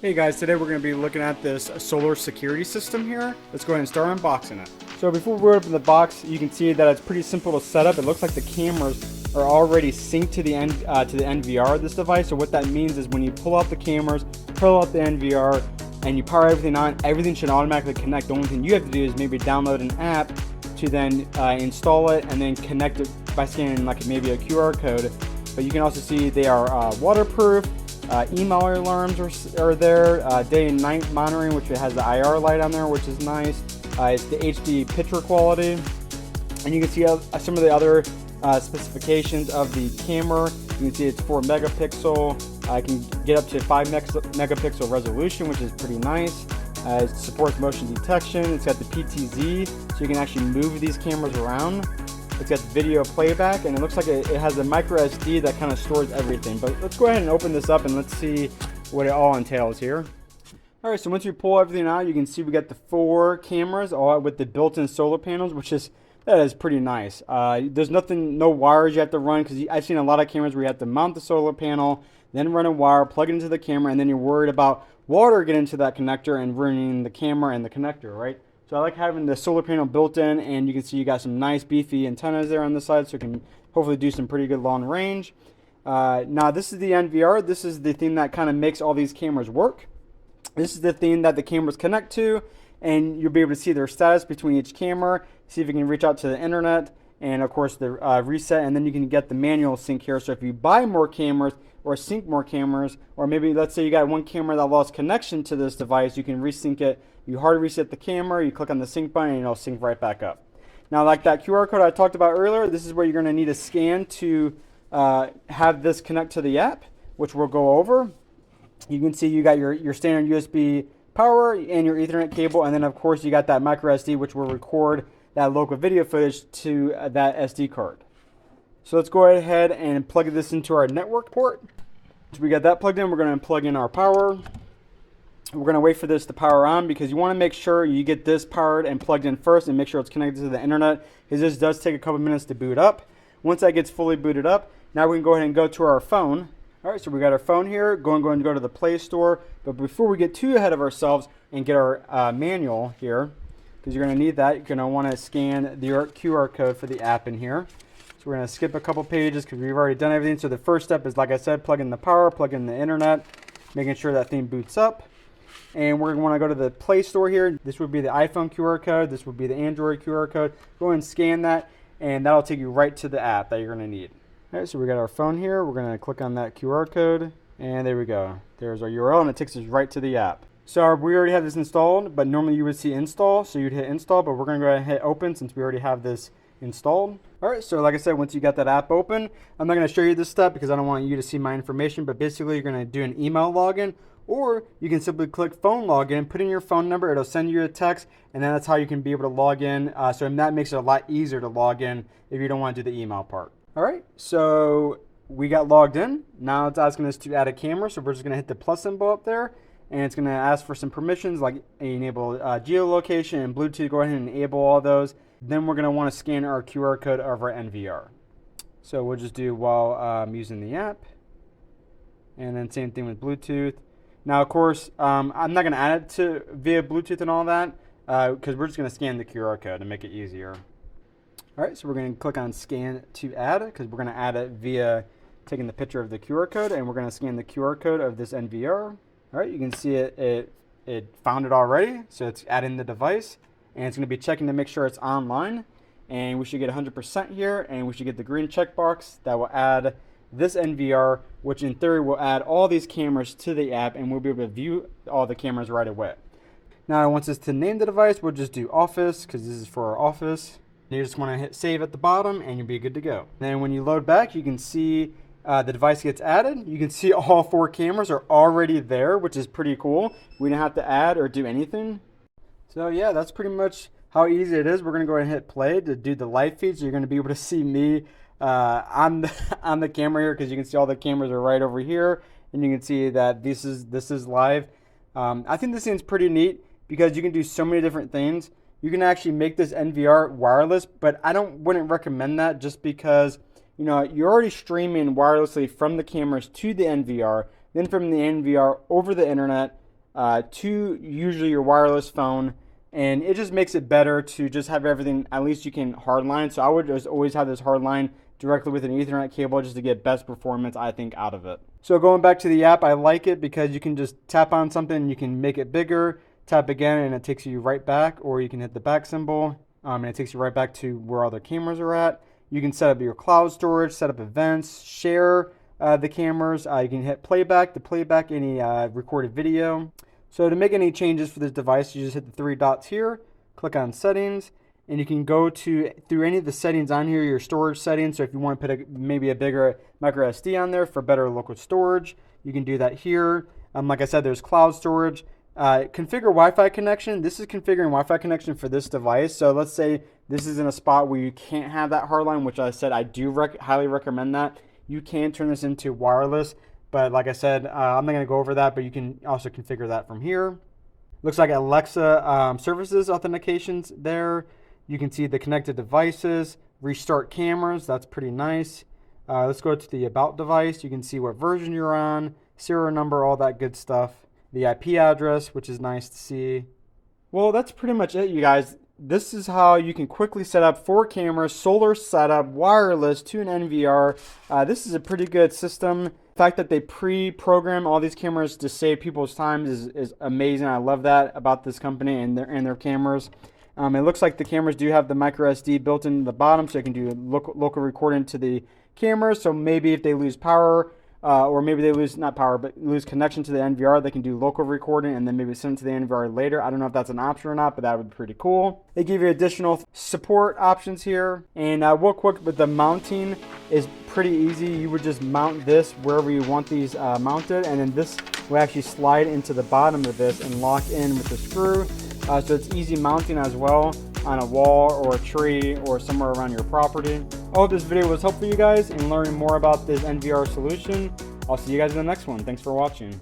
Hey guys, today we're going to be looking at this solar security system here. Let's go ahead and start unboxing it. So before we open the box, you can see that it's pretty simple to set up. It looks like the cameras are already synced to the NVR of this device. So what that means is when you pull out the cameras, pull out the NVR, and you power everything on, everything should automatically connect. The only thing you have to do is maybe download an app to then install it and then connect it by scanning like maybe a QR code. But you can also see they are waterproof. Email alarms are there, day and night monitoring, which has the IR light on there, which is nice. It's the HD picture quality, and you can see some of the other specifications of the camera. You can see it's 4 megapixel. I can get up to 5 megapixel resolution, which is pretty nice. It supports motion detection. It's got the PTZ, so you can actually move these cameras around. It's got video playback, and it looks like it has a micro SD that kind of stores everything. But let's go ahead and open this up and let's see what it all entails here. Alright, so once we pull everything out, you can see we got the 4 cameras all with the built-in solar panels, that is pretty nice. There's no wires you have to run, because I've seen a lot of cameras where you have to mount the solar panel, then run a wire, plug it into the camera, and then you're worried about water getting into that connector and ruining the camera and the connector, right? So I like having the solar panel built in, and you can see you got some nice beefy antennas there on the side, so you can hopefully do some pretty good long range. Now this is the NVR. This is the thing that kind of makes all these cameras work. This is the thing that the cameras connect to, and you'll be able to see their status between each camera, see if you can reach out to the internet, and of course the reset, and then you can get the manual sync here. So if you buy more cameras or sync more cameras, or maybe let's say you got one camera that lost connection to this device, you can resync it. You hard reset the camera, you click on the sync button, and it'll sync right back up. Now, like that QR code I talked about earlier, this is where you're going to need a scan to have this connect to the app, which we'll go over. You can see you got your standard USB power and your Ethernet cable, and then of course you got that micro SD, which will record that local video footage to that SD card. So let's go ahead and plug this into our network port. So we got that plugged in. We're going to plug in our power. We're going to wait for this to power on, because you want to make sure you get this powered and plugged in first and make sure it's connected to the internet, because this does take a couple minutes to boot up. Once that gets fully booted up, now we can go ahead and go to our phone. Alright, so we got our phone here. Going to go to the Play Store. But before we get too ahead of ourselves and get our manual here, because you're going to need that, you're going to want to scan the QR code for the app in here. So we're going to skip a couple pages because we've already done everything. So the first step is, like I said, plug in the power, plug in the internet, making sure that thing boots up. And we're going to want to go to the Play Store here. This would be the iPhone QR code. This would be the Android QR code. Go ahead and scan that, and that'll take you right to the app that you're going to need. All right, so we got our phone here. We're going to click on that QR code, and there we go. There's our URL, and it takes us right to the app. So we already have this installed, but normally you would see install, so you'd hit install, but we're going to go ahead and hit open since we already have this installed. All right, so like I said, once you got that app open, I'm not going to show you this step because I don't want you to see my information, but basically you're going to do an email login, or you can simply click phone login, put in your phone number, it'll send you a text, and then that's how you can be able to log in. So that makes it a lot easier to log in if you don't want to do the email part. All right, so we got logged in. Now it's asking us to add a camera, so we're just going to hit the plus symbol up there, and it's going to ask for some permissions like enable geolocation and Bluetooth. Go ahead and enable all those. Then we're going to want to scan our QR code of our NVR. So we'll just do while I'm using the app, and then same thing with Bluetooth. Now, of course, I'm not going to add it to via Bluetooth and all that, because we're just going to scan the QR code to make it easier. All right, so we're going to click on scan to add, because we're going to add it via taking the picture of the QR code, and we're going to scan the QR code of this NVR. All right, you can see it found it already, so it's adding the device, and it's going to be checking to make sure it's online, and we should get 100% here, and we should get the green checkbox that will add this NVR, which in theory will add all these cameras to the app, and we'll be able to view all the cameras right away. Now it wants us to name the device. We'll just do office, because this is for our office. You just want to hit save at the bottom, and you'll be good to go. Then when you load back, you can see the device gets added. You can see all 4 cameras are already there, which is pretty cool. We didn't have to add or do anything. So yeah, that's pretty much how easy it is. We're going to go ahead and hit play to do the live feed, so you're going to be able to see me on the camera here, because you can see all the cameras are right over here, and you can see that this is live. I think this thing's pretty neat because you can do so many different things. You can actually make this NVR wireless, but I wouldn't recommend that, just because you're already streaming wirelessly from the cameras to the NVR, then from the NVR over the internet, to usually your wireless phone. And it just makes it better to just have everything, at least you can hardline. So I would just always have this hardline directly with an Ethernet cable just to get best performance, I think, out of it. So going back to the app, I like it because you can just tap on something and you can make it bigger, tap again and it takes you right back, or you can hit the back symbol and it takes you right back to where other cameras are at. You can set up your cloud storage, set up events, share the cameras. You can hit playback to playback any recorded video. So to make any changes for this device, you just hit the three dots here, click on settings, and you can go through any of the settings on here, your storage settings. So if you want to put maybe a bigger micro SD on there for better local storage, you can do that here. Like I said, there's cloud storage. Configure Wi-Fi connection. This is configuring Wi-Fi connection for this device. So let's say this is in a spot where you can't have that hardline, which I said I do highly recommend that. You can turn this into wireless. But like I said, I'm not going to go over that, but you can also configure that from here. Looks like Alexa services authentications there. You can see the connected devices, restart cameras. That's pretty nice. Let's go to the about device. You can see what version you're on, serial number, all that good stuff. The IP address, which is nice to see. Well, that's pretty much it, you guys. This is how you can quickly set up 4 cameras, solar setup, wireless to an NVR. This is a pretty good system. The fact that they pre-program all these cameras to save people's time is amazing. I love that about this company and their cameras. It looks like the cameras do have the micro SD built into the bottom, so you can do local recording to the cameras. So maybe if they lose power, or maybe they lose, not power, but lose connection to the NVR, they can do local recording and then maybe send it to the NVR later. I don't know if that's an option or not, but that would be pretty cool. They give you additional support options here. And real quick, but the mounting is pretty easy. You would just mount this wherever you want these mounted, and then this will actually slide into the bottom of this and lock in with the screw. So it's easy mounting as well on a wall or a tree or somewhere around your property. I hope this video was helpful for you guys in learning more about this NVR solution. I'll see you guys in the next one. Thanks for watching.